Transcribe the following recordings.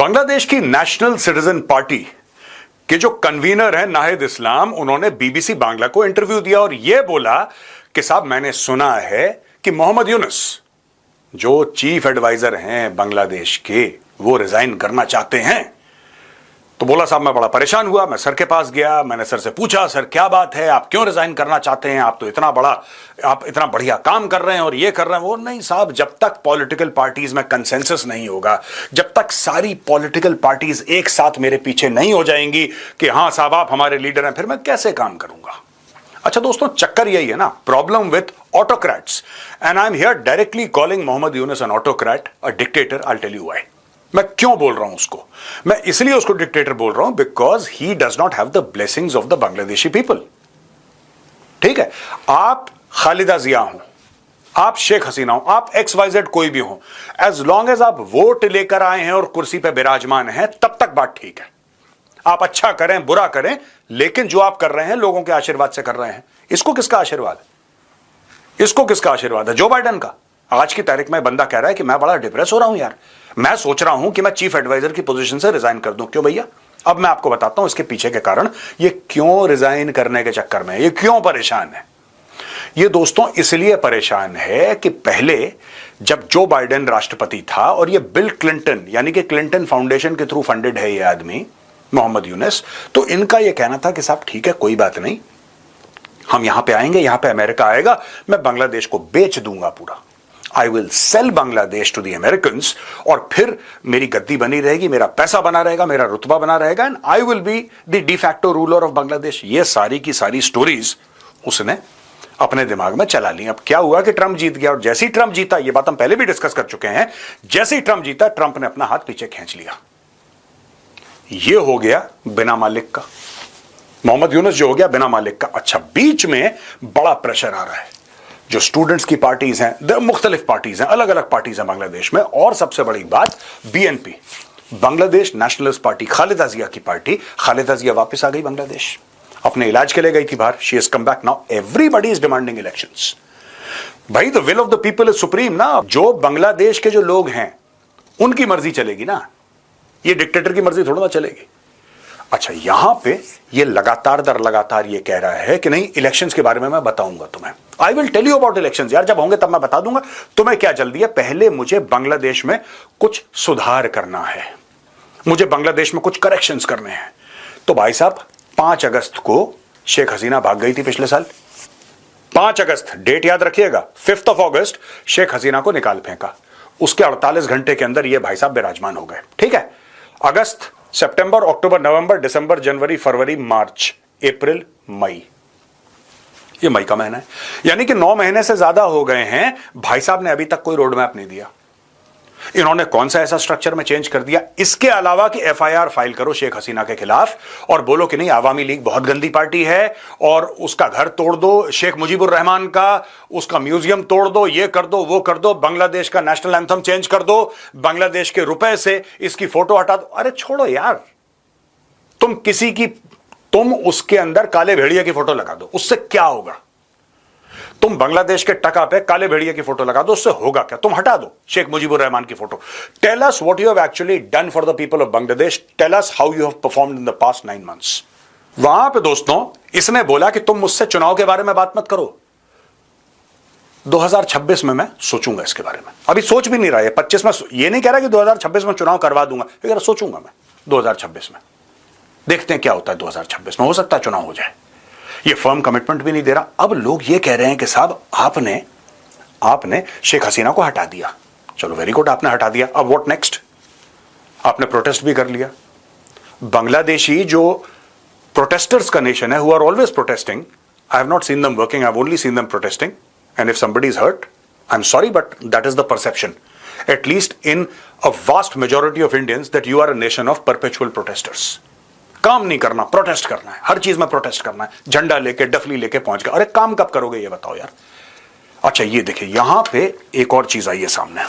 बांग्लादेश की national citizen party के जो कन्वीनर हैं नाहिद इस्लाम, उन्होंने बीबीसी बांग्ला को इंटरव्यू दिया और यह बोला कि साहब मैंने सुना है कि मोहम्मद यूनुस जो चीफ एडवाइजर हैं बांग्लादेश के, वो रिजाइन करना चाहते हैं। तो बोला साहब मैं बड़ा परेशान हुआ, मैं सर के पास गया, मैंने सर से पूछा सर क्या बात है, आप क्यों रिजाइन करना चाहते हैं, आप तो आप इतना बढ़िया काम कर रहे हैं और ये कर रहे हैं वो। नहीं साहब, जब तक पॉलिटिकल पार्टीज में कंसेंसस नहीं होगा, जब तक सारी पॉलिटिकल पार्टीज एक साथ मेरे पीछे नहीं हो जाएंगी कि हां साहब आप हमारे लीडर हैं, फिर मैं कैसे काम करूंगा। अच्छा दोस्तों, चक्कर यही है ना, problem with autocrats, and I am here directly calling Muhammad Yunus an autocrat, a dictator. I tell you why. मैं क्यों बोल रहा हूं उसको, मैं इसलिए उसको डिक्टेटर बोल रहा हूं because he does not have the blessings of the Bangladeshi people. ठीक है, आप खालिदा जिया हो, आप शेख हसीना हो, आप XYZ कोई भी हो, एज लॉन्ग एज आप वोट लेकर आए हैं और कुर्सी पे विराजमान हैं, तब तक बात ठीक है। आप अच्छा करें बुरा करें, लेकिन जो आप कर रहे हैं लोगों के आशीर्वाद से कर रहे हैं। इसको किसका आशीर्वाद है, इसको किसका आशीर्वाद है? जो बाइडेन का। आज की तारीख में बंदा कह रहा है कि मैं बड़ा डिप्रेस हो रहा हूं यार, मैं सोच रहा हूं कि मैं चीफ एडवाइजर की पोजीशन से रिजाइन कर दूं। क्यों भैया? अब मैं आपको बताता हूं इसके पीछे के कारण, ये क्यों रिजाइन करने के चक्कर में, ये क्यों परेशान है। ये दोस्तों इसलिए परेशान है कि पहले जब जो बाइडेन राष्ट्रपति था और ये बिल क्लिंटन यानी कि क्लिंटन फाउंडेशन के थ्रू फंडेड है ये आदमी मोहम्मद यूनुस, तो इनका ये कहना था कि साहब ठीक है कोई बात नहीं, हम यहां पे आएंगे, यहां पे अमेरिका आएगा, मैं बांग्लादेश को बेच दूंगा पूरा, I will sell Bangladesh to the Americans, और फिर मेरी गद्दी बनी रहेगी, मेरा पैसा बना रहेगा, मेरा रुतबा बना रहेगा, and I will be the de facto ruler of Bangladesh. ये सारी की सारी स्टोरीज उसने अपने दिमाग में चला ली। अब क्या हुआ कि ट्रंप जीत गया, और जैसे ही ट्रंप जीता, ये बात हम पहले भी डिस्कस कर चुके हैं, जैसे ही ट्रंप जीता ट्रंप ने अपना हाथ पीछे खींच लिया। ये हो गया बिना मालिक का, मोहम्मद यूनुस जो हो गया बिना मालिक का। अच्छा, बीच में बड़ा प्रेशर आ रहा है, जो स्टूडेंट्स की पार्टीज हैं, मुख्तलिफ पार्टीज हैं, अलग अलग पार्टीज हैं बांग्लादेश में, और सबसे बड़ी बात BNP, Bangladesh nationalist party, Khaleda Zia की पार्टी। खालिदा जिया वापस आ गई बांग्लादेश, अपने इलाज के लिए गई थी बाहर, she has come back now, everybody is demanding elections. भाई the will of the people is supreme ना, जो बांग्लादेश के जो लोग हैं उनकी मर्जी चलेगी ना, ये डिक्टेटर की मर्जी थोड़ा ना चलेगी। अच्छा, यहां पे ये लगातार दर लगातार ये कह रहा है कि नहीं इलेक्शंस के बारे में मैं बताऊंगा तुम्हें, I will tell you about elections. यार जब होंगे तब मैं बता दूंगा, तुम्हें क्या जल्दी है, पहले मुझे बांग्लादेश में कुछ सुधार करना है, मुझे बांग्लादेश में कुछ करेक्शंस करने हैं। तो भाई साहब 5 अगस्त को शेख हसीना भाग गई थी पिछले साल, 5 अगस्त डेट याद रखिएगा, 5th of August Sheikh Hasina को निकाल फेंका, उसके 48 घंटे के अंदर ये भाई साहब विराजमान हो गए। ठीक है, अगस्त, सितंबर, अक्टूबर, नवंबर, दिसंबर, जनवरी, फरवरी, मार्च, अप्रैल, मई, ये मई का महीना है, यानी कि 9 महीने से ज्यादा हो गए हैं, भाई साहब ने अभी तक कोई रोड मैप नहीं दिया। इन्होंने कौन सा ऐसा स्ट्रक्चर में चेंज कर दिया, इसके अलावा कि FIR फाइल करो शेख हसीना के खिलाफ और बोलो कि नहीं आवामी लीग बहुत गंदी पार्टी है और उसका घर तोड़ दो, शेख मुजीबुर रहमान का उसका म्यूजियम तोड़ दो, ये कर दो वो कर दो, बांग्लादेश का नेशनल एंथम चेंज कर दो, बांग्लादेश के रुपए से इसकी फोटो हटा दो। अरे छोड़ो यार, तुम उसके अंदर काले भेड़िया की फोटो लगा दो, उससे क्या होगा? तुम बांग्लादेश के टका पे काले भेड़िया की फोटो लगा दो, उससे होगा क्या? तुम हटा दो शेख मुजीबुर रहमान की photo. Tell us what you have actually done for the people of Bangladesh, tell us how you have performed in the past 9 months। वहां पे दोस्तों इसने बोला कि तुम मुझसे चुनाव के बारे में बात मत करो, 2026 में मैं सोचूंगा इसके बारे में। अभी सोच भी नहीं रहा है, 25 में ये नहीं कह रहा कि 2026 में चुनाव करवा दूंगा, लेकिन सोचूंगा मैं 2026 में, देखते हैं क्या होता है 2026 में, हो सकता है चुनाव हो जाए। ये फर्म कमिटमेंट भी नहीं दे रहा। अब लोग ये कह रहे हैं कि साहब आपने शेख हसीना को हटा दिया, चलो वेरी गुड, आपने हटा दिया, अब व्हाट नेक्स्ट? आपने प्रोटेस्ट भी कर लिया। बांग्लादेशी जो प्रोटेस्टर्स का नेशन है, who are always protesting, I have not seen them working, I have only seen them protesting, and if somebody is hurt I am sorry but that is the perception, at least in a vast majority of Indians, that you are a nation of perpetual protesters. काम नहीं करना, protest करना है, हर चीज में protest करना है, झंडा लेके डफली लेके पहुंच गए। अरे काम कब करोगे ये बताओ यार। अच्छा ये देखिए, यहां पे एक और चीज आई है सामने।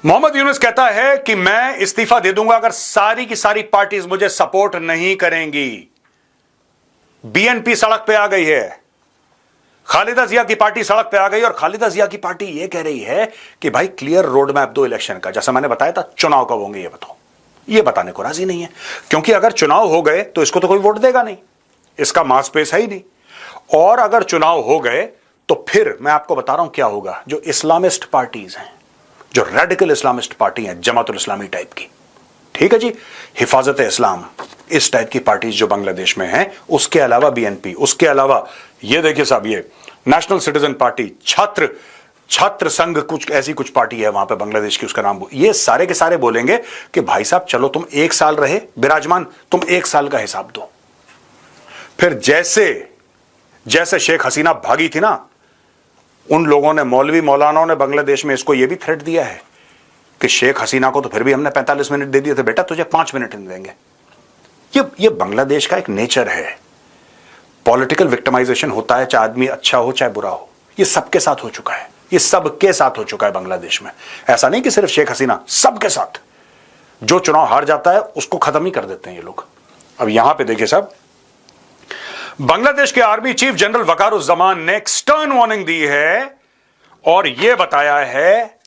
मोहम्मद यूनुस कहता है कि मैं इस्तीफा दे दूंगा अगर सारी की सारी पार्टीज मुझे सपोर्ट नहीं करेंगी। BNP सड़क पे आ गई है, खालिदा जिया की पार्टी सड़क पे आ गई और खालिदा जिया की पार्टी यह कह रही है कि भाई क्लियर रोड मैप दो इलेक्शन का। जैसा मैंने बताया था, चुनाव कब होंगे ये बताओ। ये बताने को राजी नहीं है, क्योंकि अगर चुनाव हो गए तो इसको तो कोई वोट देगा नहीं, इसका मास पेस है ही नहीं। और अगर चुनाव हो गए तो फिर मैं आपको बता रहा हूं क्या होगा। जो इस्लामिस्ट पार्टीज हैं, जो रेडिकल इस्लामिस्ट पार्टी हैं, जमातुल इस्लामी टाइप की, ठीक है जी, हिफाजत इस्लाम, इस टाइप की पार्टीज जो बांग्लादेश में हैं, उसके अलावा बीएनपी, उसके अलावा ये देखिए साहब, ये नेशनल सिटीजन पार्टी, छात्र संघ, कुछ ऐसी कुछ पार्टी है वहां पे बांग्लादेश की, उसका नाम, ये सारे के सारे बोलेंगे कि भाई साहब चलो तुम 1 साल रहे विराजमान, तुम 1 साल का हिसाब दो। फिर जैसे शेख हसीना भागी थी ना, उन लोगों ने, मौलवी मौलानाओं ने बांग्लादेश में इसको यह भी थ्रेट दिया है कि शेख हसीना को तो फिर भी हमने 45 मिनट दे दिए थे, बेटा तुझे 5 मिनट नहीं देंगे। ये बांग्लादेश का एक नेचर है। पॉलिटिकल विक्टिमाइजेशन होता है, चाहे आदमी अच्छा हो चाहे बुरा हो। ये सबके साथ हो चुका है, ये सबके साथ हो चुका है बांग्लादेश में। ऐसा नहीं कि सिर्फ शेख हसीना, सबके साथ। जो चुनाव हार जाता है उसको खत्म ही कर देते हैं ये लोग। अब यहां पे देखिए साहब, बांग्लादेश के आर्मी चीफ जनरल वकारुज्जमान ने एक स्टर्न वार्निंग दी है और यह बताया है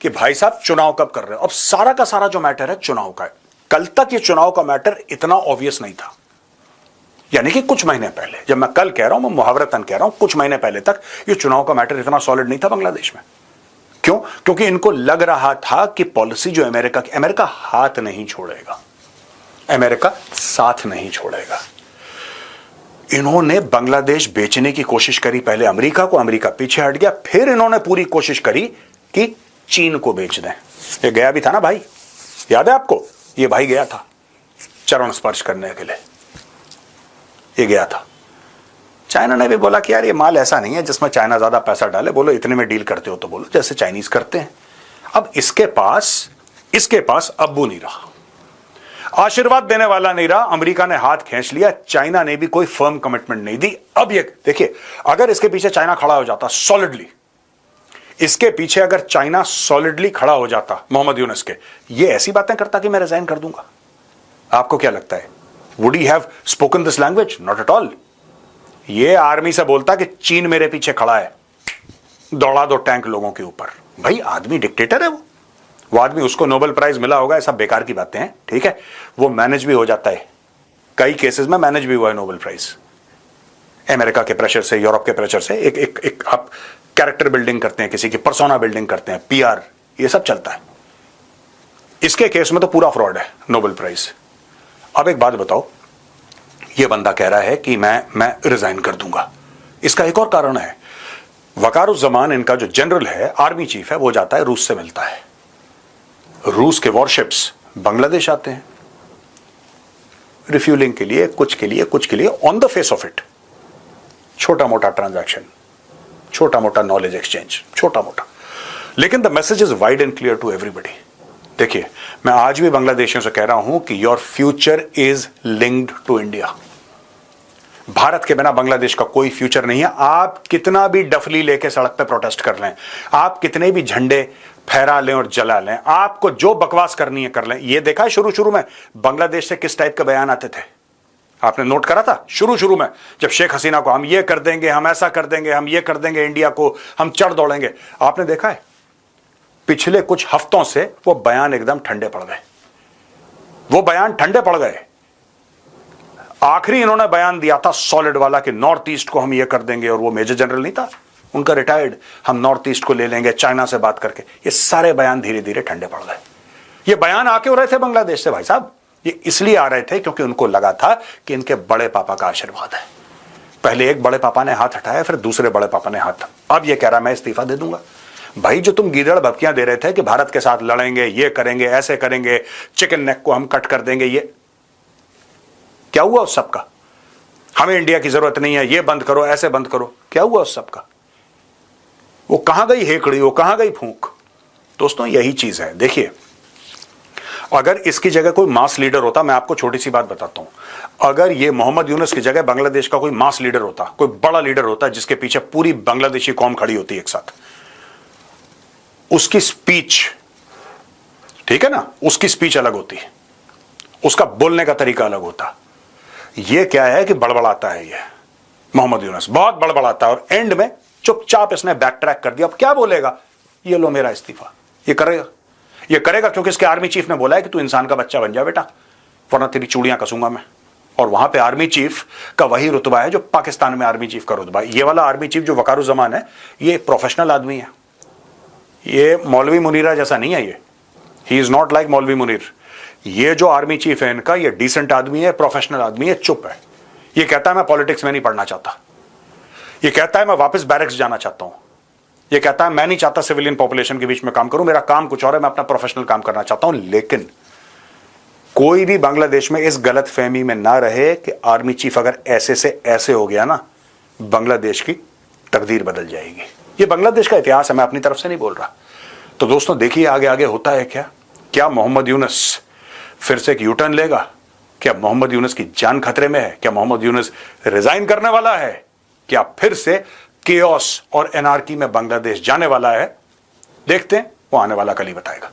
कि भाई साहब चुनाव कब कर रहे हो। अब सारा का सारा जो मैटर है चुनाव का है। कल तक ये चुनाव का मैटर इतना ऑब्वियस नहीं था, यानी कि कुछ महीने पहले, जब मैं कल कह रहा हूं मैं मुहावरतन कह रहा हूं, कुछ महीने पहले तक ये चुनाव का मैटर इतना सॉलिड नहीं था बांग्लादेश में। क्यों? क्योंकि इनको लग रहा था कि पॉलिसी जो अमेरिका हाथ नहीं छोड़ेगा, अमेरिका साथ नहीं छोड़ेगा। इन्होंने बांग्लादेश बेचने की कोशिश करी पहले अमेरिका को, अमेरिका पीछे हट गया। फिर इन्होंने पूरी कोशिश करी कि चीन को बेच दें। ये गया भी था ना भाई, याद है आपको? ये भाई गया था चरण स्पर्श करने के लिए, ये गया था। चाइना ने भी बोला कि यार ये माल ऐसा नहीं है जिसमें चाइना ज्यादा पैसा डाले, बोलो इतने में डील करते हो तो बोलो, जैसे चाइनीज करते हैं। अब इसके पास अब्बू नहीं रहा, आशीर्वाद देने वाला नहीं रहा। अमेरिका ने हाथ खींच लिया, चाइना ने भी कोई फर्म कमिटमेंट नहीं दी। अब ये देखिए, अगर इसके पीछे चाइना खड़ा हो जाता सॉलिडली, इसके पीछे अगर चाइना सॉलिडली खड़ा हो जाता मोहम्मद यूनुस के, ये ऐसी बातें करता कि मैं रिजाइन कर दूंगा। आपको क्या लगता है, would he have spoken this language? Not at all. ये आर्मी से बोलता कि चीन मेरे पीछे खड़ा है, दौड़ा दो टैंक लोगों के ऊपर। भाई आदमी डिक्टेटर है वो आदमी, उसको नोबेल प्राइज मिला होगा, ऐसा बेकार की बातें हैं, ठीक है। वो मैनेज भी हो जाता है, कई केसेस में मैनेज भी हुआ है नोबेल प्राइज, अमेरिका के प्रेशर से, यूरोप के प्रेशर से। एक आप कैरेक्टर बिल्डिंग करते हैं, किसी की पर्सोना बिल्डिंग करते हैं, पीआर, ये सब चलता है। इसके केस में तो पूरा फ्रॉड है नोबेल प्राइज। अब एक बात बताओ, ये बंदा कह रहा है कि मैं रिजाइन कर दूंगा। इसका एक और कारण है, वकारुज्जमान इनका जो जनरल है, आर्मी चीफ है, वो जाता है रूस से मिलता है। रूस के वॉरशिप्स बांग्लादेश आते हैं रिफ्यूलिंग के लिए, कुछ के लिए, on the face of it छोटा मोटा ट्रांजैक्शन, छोटा मोटा नॉलेज एक्सचेंज, छोटा मोटा, लेकिन the message is wide and clear to everybody. देखिए, मैं आज भी बांग्लादेशियों से कह रहा हूं कि your future is linked to India. Bharat के बिना बांग्लादेश का कोई फ्यूचर नहीं है। आप कितना भी डफली लेके सड़क पे प्रोटेस्ट कर लें, आप कितने भी झंडे फहरा लें और जला लें, आपको जो बकवास करनी है कर लें। ये देखा है शुरू में बांग्लादेश से किस टाइप के बयान आते थे, आपने नोट करा था शुरू में, जब शेख हसीना को हम ये कर देंगे, हम ऐसा कर देंगे, हम ये कर देंगे, इंडिया को हम चढ़ दौड़ेंगे। आपने देखा है पिछले कुछ हफ्तों से वो बयान एकदम ठंडे पड़ गए, वो बयान ठंडे पड़ गए। आखिरी इन्होंने बयान दिया था सॉलिड वाला कि नॉर्थ ईस्ट को हम ये कर देंगे, और वो मेजर जनरल नहीं था उनका, रिटायर्ड, हम नॉर्थ ईस्ट को ले लेंगे चाइना से बात करके। ये सारे बयान धीरे धीरे ठंडे पड़ गए। ये बयान आके हो रहे थे बांग्लादेश से भाई साहब, ये इसलिए आ रहे थे क्योंकि उनको लगा था कि इनके बड़े पापा का आशीर्वाद है। पहले एक बड़े पापा ने हाथ हटाया, फिर दूसरे बड़े पापा ने हाथ, अब ये कह रहा मैं इस्तीफा दे दूंगा। भाई जो तुम गीदड़ भपकियां दे रहे थे कि भारत के साथ लड़ेंगे, ये करेंगे, ऐसे करेंगे, चिकन नेक को हम कट कर देंगे, ये क्या हुआ उस सबका? हमें इंडिया की जरूरत नहीं है, ये बंद करो, ऐसे बंद करो, क्या हुआ उस सबका? वो कहां गई हेकड़ी, वो कहां गई फूंक? दोस्तों यही चीज है। देखिए, अगर इसकी जगह कोई मास लीडर होता, मैं आपको छोटी सी बात बताता हूं, अगर ये मोहम्मद यूनुस की जगह बांग्लादेश का कोई मास लीडर होता, कोई बड़ा लीडर होता जिसके पीछे पूरी बांग्लादेशी कौम खड़ी होती एक साथ, उसकी स्पीच, ठीक है ना, उसकी स्पीच अलग होती है, उसका बोलने का तरीका अलग होता। ये क्या है कि बड़बड़ाता है ये, मोहम्मद यूनुस बहुत बड़बड़ाता है और एंड में चुपचाप इसने बैक ट्रैक कर दिया। अब क्या बोलेगा? ये लो मेरा इस्तीफा। ये करेगा क्योंकि इसके आर्मी चीफ ने बोला है कि तू इंसान का बच्चा बन जा बेटा, वरना तेरी चूड़ियां कसूंगा मैं। और वहां पे आर्मी चीफ का वही रुतबा है जो पाकिस्तान में आर्मी चीफ का रुतबा है। ये वाला आर्मी चीफ जो वकारुज्जमान है, ये एक प्रोफेशनल आदमी है। ये मौलवी मुनीरा जैसा नहीं है। ये ही इज नॉट लाइक मौलवी मुनीर। ये जो आर्मी चीफ है इनका, ये डिसेंट आदमी है, प्रोफेशनल आदमी है, चुप है। ये कहता है मैं पॉलिटिक्स में नहीं पढ़ना चाहता। ये कहता है मैं वापस बैरक्स जाना चाहता हूं। ये कहता है मैं नहीं चाहता सिविलियन पॉपुलेशन के बीच में काम करूं, मेरा काम कुछ और है, मैं अपना प्रोफेशनल काम करना चाहता हूं। लेकिन कोई भी बांग्लादेश में इस गलत फहमी में ना रहे कि आर्मी चीफ अगर ऐसे से ऐसे हो गया ना, बांग्लादेश की तकदीर बदल जाएगी। ये बांग्लादेश का इतिहास है, मैं अपनी तरफ से नहीं बोल रहा। तो दोस्तों देखिए आगे आगे होता है क्या मोहम्मद यूनुस फिर से एक यूटर्न लेगा? क्या मोहम्मद यूनुस की जान खतरे में है? क्या मोहम्मद यूनुस रिजाइन करने वाला है? क्या फिर से केओस और एनार्की में बांग्लादेश जाने वाला है? देखते हैं, वो आने वाला कल ही बताएगा।